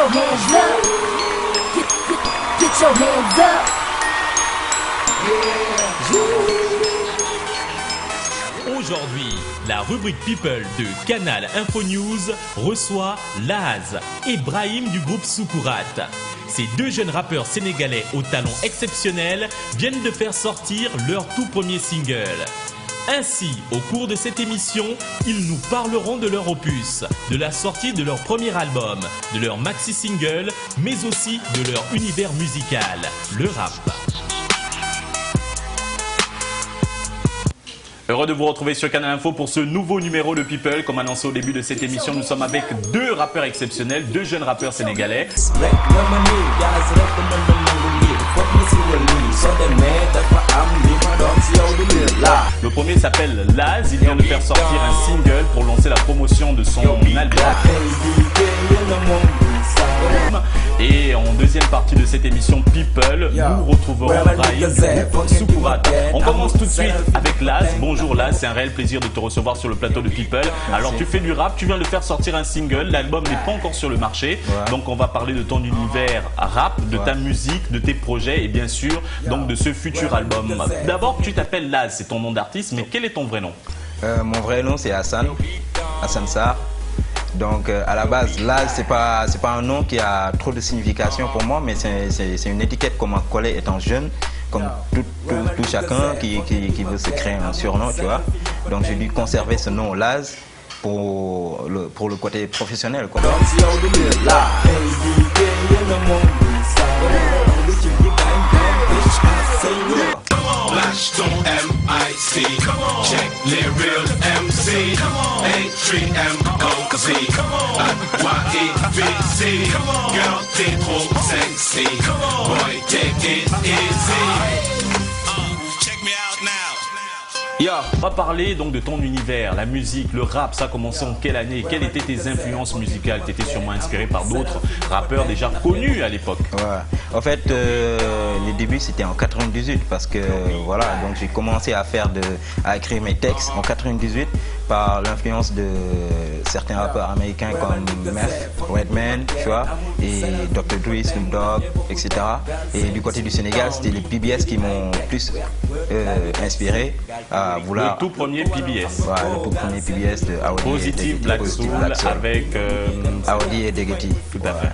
your hands up. Get your hands up. Aujourd'hui, la rubrique People de Canal Info News reçoit Laz et Brahim du groupe Soukourat. Ces deux jeunes rappeurs sénégalais au talent exceptionnel viennent de faire sortir leur tout premier single. Ainsi, au cours de cette émission, ils nous parleront de leur opus, de la sortie de leur premier album, de leur maxi-single, mais aussi de leur univers musical, le rap. Heureux de vous retrouver sur Canal Info pour ce nouveau numéro de People. Comme annoncé au début de cette émission, nous sommes avec deux rappeurs exceptionnels, deux jeunes rappeurs sénégalais. Le premier s'appelle Laz, il vient de faire sortir un single pour lancer la promotion de son album. Et en deuxième partie de cette émission People, nous retrouverons Brahim Soukourat. On commence tout de suite avec Laz. Bonjour Laz, c'est un réel plaisir de te recevoir sur le plateau de People. Alors tu fais du rap, tu viens de faire sortir un single, l'album n'est pas encore sur le marché. Donc on va parler de ton univers rap, de ta musique, de tes projets et bien sûr donc de ce futur album. D'abord tu t'appelles Laz, c'est ton nom d'artiste, mais quel est ton vrai nom? Mon vrai nom c'est Hassan Sarr. Donc à la base, Laz, c'est pas un nom qui a trop de signification pour moi, mais c'est une étiquette qu'on m'a collée étant jeune, comme tout chacun qui veut se créer un surnom, tu vois. Donc j'ai dû conserver ce nom Laz pour le côté professionnel, quoi. Flash ton MIC, check les real MC, A3MOZ, YEVC, girl t'es trop sexy, boy take it easy. Check me out now. On va parler donc de ton univers, la musique, le rap, ça a commencé en quelle année? Quelles étaient tes influences musicales? Tu étais sûrement inspiré par d'autres rappeurs déjà connus à l'époque. Ouais. En fait, les débuts c'était en 98 parce que voilà, donc j'ai commencé à écrire mes textes en 98 par l'influence de certains rappeurs américains comme Meth, Redman, tu vois, et Dr. Dre, Snoop Dogg, etc. Et du côté du Sénégal, c'était les PBS qui m'ont plus inspiré à vouloir... Le tout premier PBS. Ouais, le tout premier PBS de Audi Positive Black Soul avec... Audi et Degeti. Tout à fait.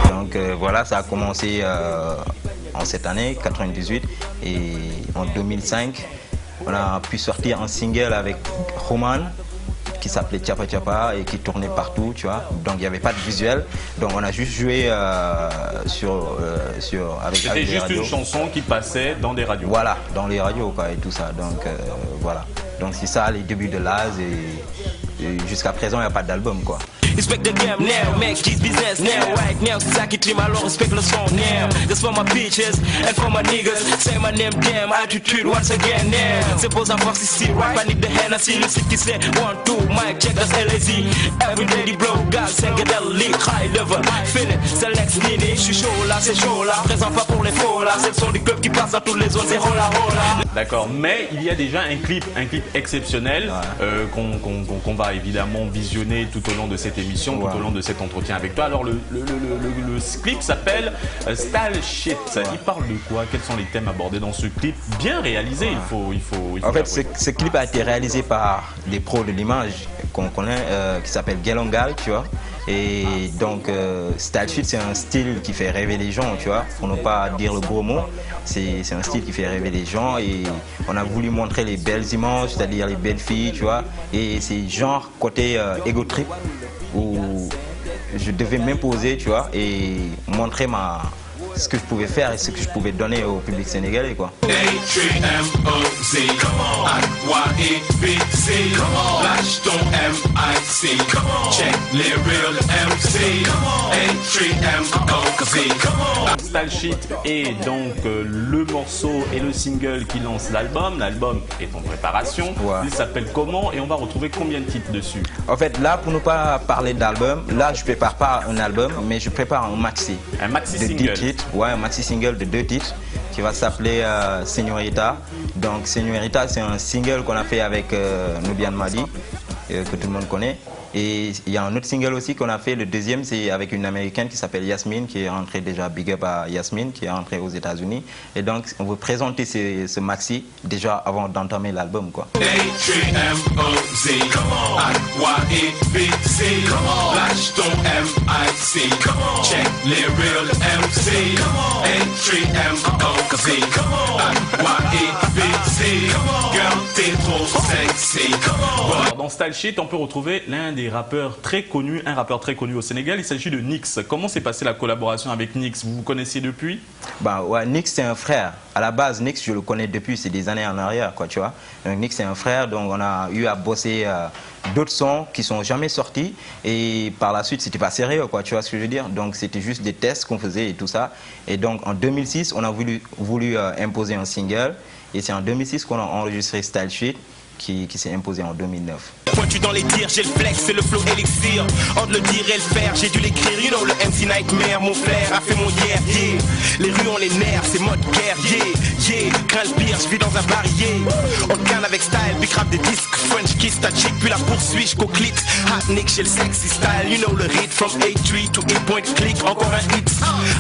Donc voilà, ça a commencé en cette année, 98, et en 2005, on a pu sortir un single avec Roman qui s'appelait Chapa Chapa et qui tournait partout, tu vois. Donc il n'y avait pas de visuel, donc on a juste joué avec C'était juste radios. une chanson qui passait dans des radios. Voilà, dans les radios quoi, et tout ça. Donc voilà. Donc c'est ça les débuts de Laz et jusqu'à présent il n'y a pas d'album quoi. Respect the game now, make this business now. Right now, since I can dream, I respect the song now. That's for my bitches and for my niggas. Say my name, damn, attitude once again now. Suppose I'm foxy, see right. I need the hand, I see the city say 1, 2, mic check, that's LAZ. Every day the blow, God, psychedelic, high level. Feel it, c'est l'ex Nini, je suis chaud là, c'est chaud là. Présent pas pour les faux là, c'est le son du club qui passe dans toutes les zones, c'est rola rola. D'accord, mais il y a déjà un clip exceptionnel qu'on va évidemment visionner tout au long de cette émission, tout au long de cet entretien avec toi. Alors le clip s'appelle Style Shit. Il parle de quoi? Quels sont les thèmes abordés dans ce clip? Bien réalisé, il faut en fait, ce clip a été réalisé par des pros de l'image qu'on connaît, qui s'appelle Gelongal, tu vois. Et donc, Style Shit, c'est un style qui fait rêver les gens, tu vois, pour ne pas dire le gros mot. C'est un style qui fait rêver les gens et on a voulu montrer les belles images, c'est-à-dire les belles filles, tu vois. Et c'est genre côté ego trip où je devais m'imposer, tu vois, et montrer ce que je pouvais faire et ce que je pouvais donner au public sénégalais, quoi. A3MOZ, YEVC, lâche ton MIC, check les real MC, A3MOZ. Style Shit est donc le morceau et le single qui lance l'album. L'album est en préparation. Il s'appelle comment et on va retrouver combien de titres dessus? En fait, là, pour ne pas parler d'album, là, je prépare pas un album, mais je prépare un maxi. Un maxi de single. 10 titres, ouais, un maxi single de 2 titres qui va s'appeler Señorita. Donc Señorita, c'est un single qu'on a fait avec Nubian Madi, que tout le monde connaît. Et il y a un autre single aussi qu'on a fait, le deuxième, c'est avec une américaine qui s'appelle Yasmine, qui est rentrée déjà, big up à Yasmine, qui est rentrée aux États-Unis. Et donc, on veut présenter ce maxi déjà avant d'entamer l'album, quoi. A-T-M-O-Z, A-Y-E-B-C, lâche ton M-I-C, check les real MC, A-T-M-O-Z, A-Y-E-B-C, girl t'es trop sexy. Alors, dans Style Shit, on peut retrouver l'un des rappeurs très connus, un rappeur très connu au Sénégal. Il s'agit de Nix. Comment s'est passée la collaboration avec Nix? Vous vous connaissiez depuis? Bah ouais, Nix c'est un frère. À la base, Nix je le connais depuis, c'est des années en arrière, quoi, tu vois. Donc, Nix c'est un frère, donc on a eu à bosser d'autres sons qui sont jamais sortis et par la suite c'était pas sérieux, quoi, tu vois ce que je veux dire. Donc c'était juste des tests qu'on faisait et tout ça. Et donc en 2006, on a voulu imposer un single et c'est en 2006 qu'on a enregistré Style Shit qui s'est imposé en 2009. Pointu dans les tirs, j'ai le flex, c'est le flow élixir. Entre le dire et le faire, j'ai dû l'écrire. You know, le MC Nightmare, mon flair a fait mon yeah. Les rues ont les nerfs, c'est mode guerre, crains le pire, je vis dans un barillet. On canne avec style, big rap des disques. French kiss, ta chick, puis la poursuis, j'qu'au click. Hot Nick, j'ai le sexy style. You know le hit, from A3 to 8 point click. Encore un hit.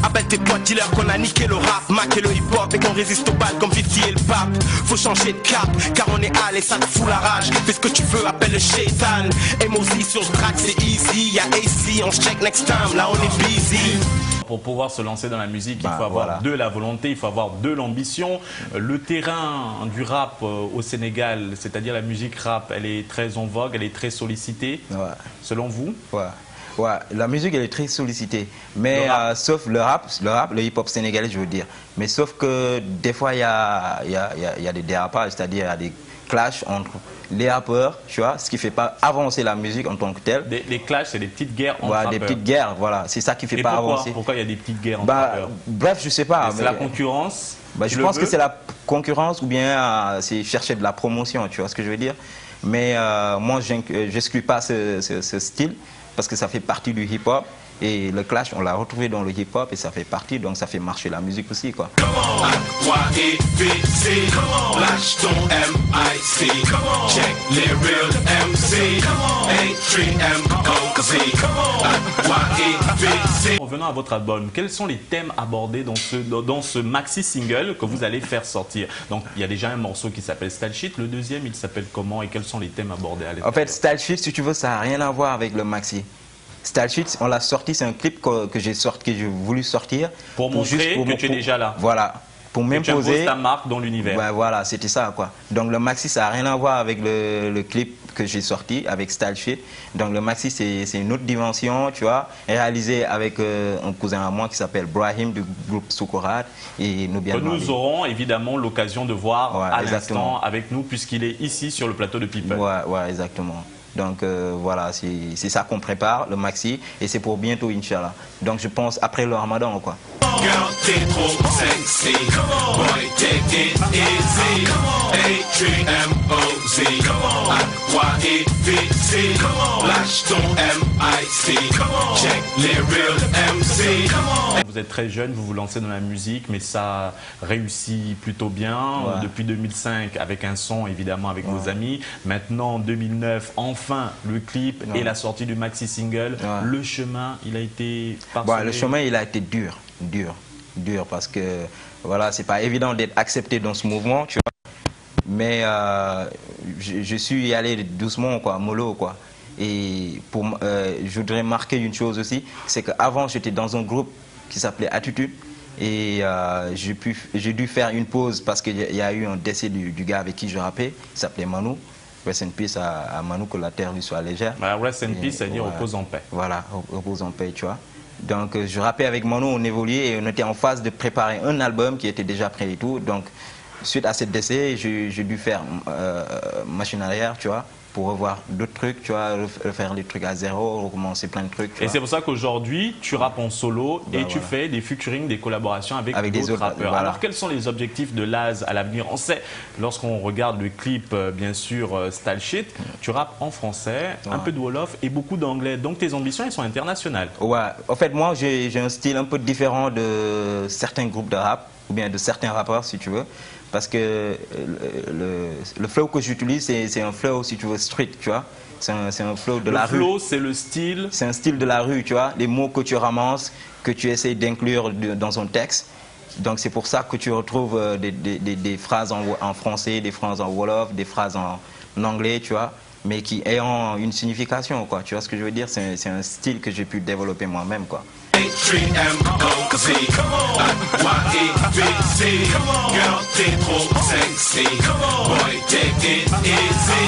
Appelle tes potes, dis-leur qu'on a niqué le rap, maqué le hip-hop et qu'on résiste aux balles comme 50 et le pape. Faut changer de cap, car on est hal et ça te fout la rage. Fais ce que tu veux, appelle le shaitan. Emozi sur le track, c'est easy. Y'a AC, on se check next time, là on est busy. Pour pouvoir se lancer dans la musique, il faut avoir voilà. de la volonté, il faut avoir de l'ambition. Le terrain du rap au Sénégal, c'est-à-dire la musique rap, elle est très en vogue, elle est très sollicitée, selon vous? Ouais, la musique elle est très sollicitée, mais sauf le rap, le hip-hop sénégalais je veux dire. Mais sauf que des fois il y a des dérapages, c'est-à-dire il y a des clashs entre les rappeurs, tu vois, ce qui fait pas avancer la musique en tant que telle. Les clashs, c'est des petites guerres entre rappeurs. Des petites guerres, voilà, c'est ça qui fait pas avancer. Pourquoi il y a des petites guerres entre rappeurs? Bref, je sais pas. C'est la concurrence? Je pense que c'est la concurrence ou bien c'est chercher de la promotion, tu vois ce que je veux dire. Mais moi, j'exclus pas ce style parce que ça fait partie du hip-hop. Et le clash, on l'a retrouvé dans le hip-hop et ça fait partie, donc ça fait marcher la musique aussi, quoi. A-Y-E-B-C, lâche ton M-I-C, check les real MC, A-3-M-O-Z, A-Y-E-B-C. Revenons à votre album, quels sont les thèmes abordés dans ce maxi-single que vous allez faire sortir? Donc il y a déjà un morceau qui s'appelle Style Shit, le deuxième il s'appelle comment et quels sont les thèmes abordés à l'intérieur? En fait, Style Shit, si tu veux, ça n'a rien à voir avec le maxi. Style Shit, on l'a sorti, c'est un clip que j'ai voulu sortir. Pour montrer que tu es déjà là. Voilà, pour m'imposer. Tu ta marque dans l'univers. Ouais, voilà, c'était ça, quoi. Donc le maxi, ça n'a rien à voir avec le clip que j'ai sorti, avec Style Shit. Donc le maxi, c'est une autre dimension, tu vois, réalisé avec un cousin à moi qui s'appelle Brahim du groupe Sukurat et Nubian Madi. Nous aurons évidemment l'occasion de voir à l'instant avec nous, puisqu'il est ici sur le plateau de People. Ouais, exactement. Donc voilà, c'est ça qu'on prépare, le maxi, et c'est pour bientôt, Inch'Allah. Donc je pense après le Ramadan, quoi. Girl, t'es trop sexy, boy, take it easy, A-T-M-O-Z, A-Y-E-B-C, lâche ton M-I-C, check les real MC. Vous êtes très jeune, vous vous lancez dans la musique, mais ça réussit plutôt bien. Depuis 2005, avec un son, évidemment, avec vos amis. Maintenant, en 2009, enfin, le clip et la sortie du maxi-single. Le chemin, il a été parsemé. Le chemin, il a été dur parce que voilà, c'est pas évident d'être accepté dans ce mouvement, tu vois. Mais je suis allé doucement, quoi, mollo, quoi. Et je voudrais marquer une chose aussi, c'est qu'avant j'étais dans un groupe qui s'appelait Attitude et j'ai dû faire une pause parce qu'il y a eu un décès du gars avec qui je rappais, il s'appelait Manu. Rest in peace à Manu, que la terre lui soit légère. Rest in peace, c'est-à-dire repose en paix. Voilà, repose en paix, tu vois. Donc je rappais avec Manu, on évoluait et on était en phase de préparer un album qui était déjà prêt et tout. Donc suite à ce décès, j'ai dû faire machine arrière, tu vois, pour revoir d'autres trucs, tu vois, refaire des trucs à zéro, recommencer plein de trucs. Et c'est pour ça qu'aujourd'hui, tu rappes en solo et tu fais des featuring, des collaborations avec d'autres rappeurs. Voilà. Alors, quels sont les objectifs de Laz à l'avenir? On sait, lorsqu'on regarde le clip, bien sûr, Style Shit, tu rappes en français, un peu de Wolof et beaucoup d'anglais. Donc, tes ambitions, elles sont internationales. Ouais, en fait, moi, j'ai un style un peu différent de certains groupes de rap, ou bien de certains rappeurs, si tu veux. parce que le flow que j'utilise, c'est un flow, si tu veux, street, tu vois. C'est un flow de la rue. Le flow, c'est le style. C'est un style de la rue, tu vois. Les mots que tu ramasses, que tu essayes d'inclure dans un texte. Donc c'est pour ça que tu retrouves des phrases en français, des phrases en wolof, des phrases en anglais, tu vois, mais qui ayant une signification, quoi. Tu vois ce que je veux dire? C'est un style que j'ai pu développer moi-même, quoi. H3MOZ, YEBC, girl, t'es trop sexy, boy, take it easy.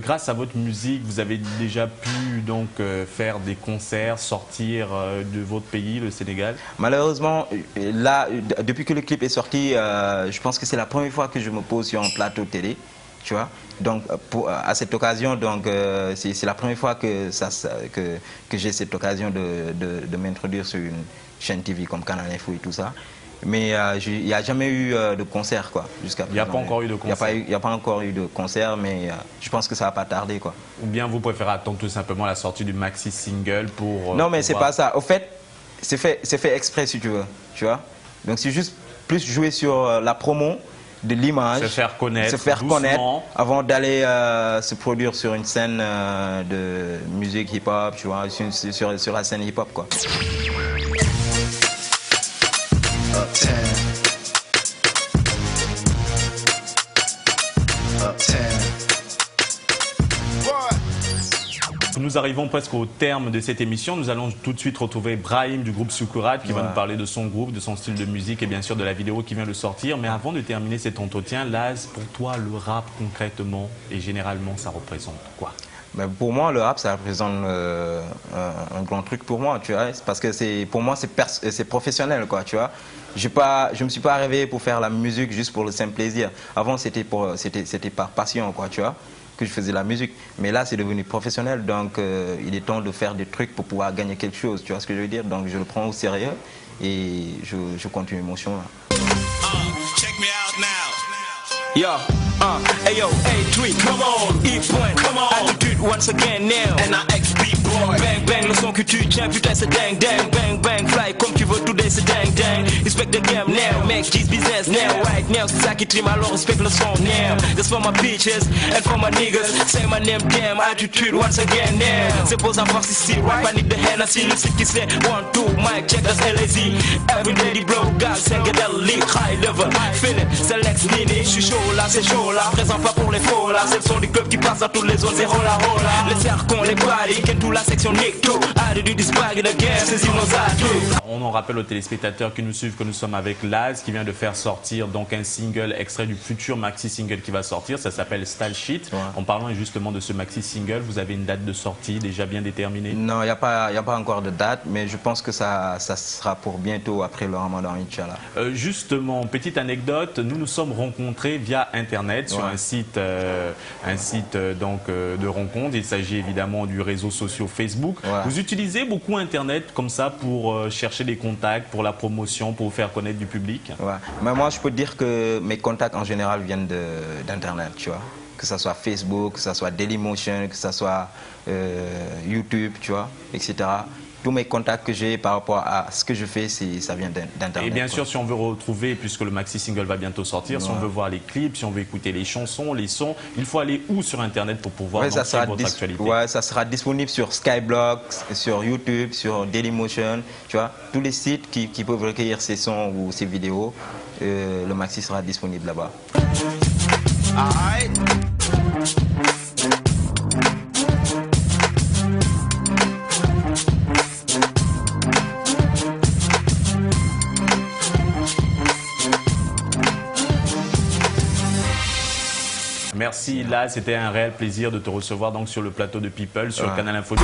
Grâce à votre musique, vous avez déjà pu donc faire des concerts, sortir de votre pays, le Sénégal? Malheureusement, là, depuis que le clip est sorti, je pense que c'est la première fois que je me pose sur un plateau de télé, tu vois. Donc, à cette occasion, donc c'est la première fois que j'ai cette occasion de m'introduire sur une chaîne TV comme Canal Info et tout ça. Mais il n'y a jamais eu de concert, quoi, jusqu'à présent. Il n'y a pas encore eu de concert. Il n'y a pas encore eu de concert, mais je pense que ça va pas tarder, quoi. Ou bien vous préférez attendre tout simplement la sortie du maxi single pour... non, mais c'est pas ça. Au fait, c'est fait exprès, si tu veux, tu vois. Donc c'est juste plus jouer sur la promo de l'image. Se faire connaître. Se faire doucement. connaître avant d'aller se produire sur une scène de musique hip-hop, tu vois, sur la scène hip-hop, quoi. Nous arrivons presque au terme de cette émission. Nous allons tout de suite retrouver Brahim du groupe Sukurat qui va nous parler de son groupe, de son style de musique et bien sûr de la vidéo qui vient de sortir. Mais avant de terminer cet entretien, Laz, pour toi, le rap concrètement et généralement, ça représente quoi? Ben pour moi, le rap, ça représente un grand truc pour moi, tu vois, parce que pour moi, c'est professionnel, quoi, tu vois. Je me suis pas réveillé pour faire la musique juste pour le simple plaisir. Avant, c'était par passion, quoi, tu vois, que je faisais la musique. Mais là, c'est devenu professionnel, donc il est temps de faire des trucs pour pouvoir gagner quelque chose, tu vois ce que je veux dire. Donc je le prends au sérieux et je continue mon chemin. Check me out now. Yo, ayo, A3, come on, E-point, come on, attitude once again now, NAXB boy, bang bang, le son que tu tiens, putain c'est dang dang, bang bang, fly comme tu veux, today c'est dang dang, respect the game now, make this business now, right now, c'est ça qui trime, alors respect le son now, that's for my bitches, and for my niggas, say my name, damn, attitude once again now, c'est pour savoir si c'est right, panique de haine, si le site qui c'est, 1, 2, mic check, that's LAZ, everyday the blow, guys, psychedelic, high level, feel it, select nini, je suis chaud là, c'est chaud là, présent pas pour les faux là, c'est le son du club qui passe dans toutes les zones, c'est rola rola, les cercons, les body, qu'est toute la section nick tout, I do this bag de guerre, c'est nos atouts. On en rappelle aux téléspectateurs qui nous suivent que nous sommes avec Laz qui vient de faire sortir donc un single extrait du futur maxi single qui va sortir, ça s'appelle Style Shit. Ouais. En parlant justement de ce maxi single, vous avez une date de sortie déjà bien déterminée? Non, il n'y a pas encore de date, mais je pense que ça sera pour bientôt après le Ramadan, Inch'Allah. Justement, petite anecdote, nous nous sommes rencontrés via Internet sur un site donc, de rencontre. Il s'agit évidemment du réseau social Facebook. Ouais. Vous utilisez beaucoup Internet comme ça pour chercher des contacts, pour la promotion, pour vous faire connaître du public? Ouais. Mais moi, je peux dire que mes contacts en général viennent d'Internet, tu vois. Que ce soit Facebook, que ce soit Dailymotion, que ce soit YouTube, tu vois, etc. Tous mes contacts que j'ai par rapport à ce que je fais, ça vient d'Internet. Et bien sûr, si on veut retrouver, puisque le maxi single va bientôt sortir, si on veut voir les clips, si on veut écouter les chansons, les sons, il faut aller où sur Internet pour pouvoir suivre votre actualité? Ouais, ça sera disponible sur Skyblog, sur YouTube, sur Dailymotion, tu vois, tous les sites qui peuvent recueillir ces sons ou ces vidéos, le maxi sera disponible là-bas. Merci, là, c'était un réel plaisir de te recevoir donc sur le plateau de People, sur Canal Info.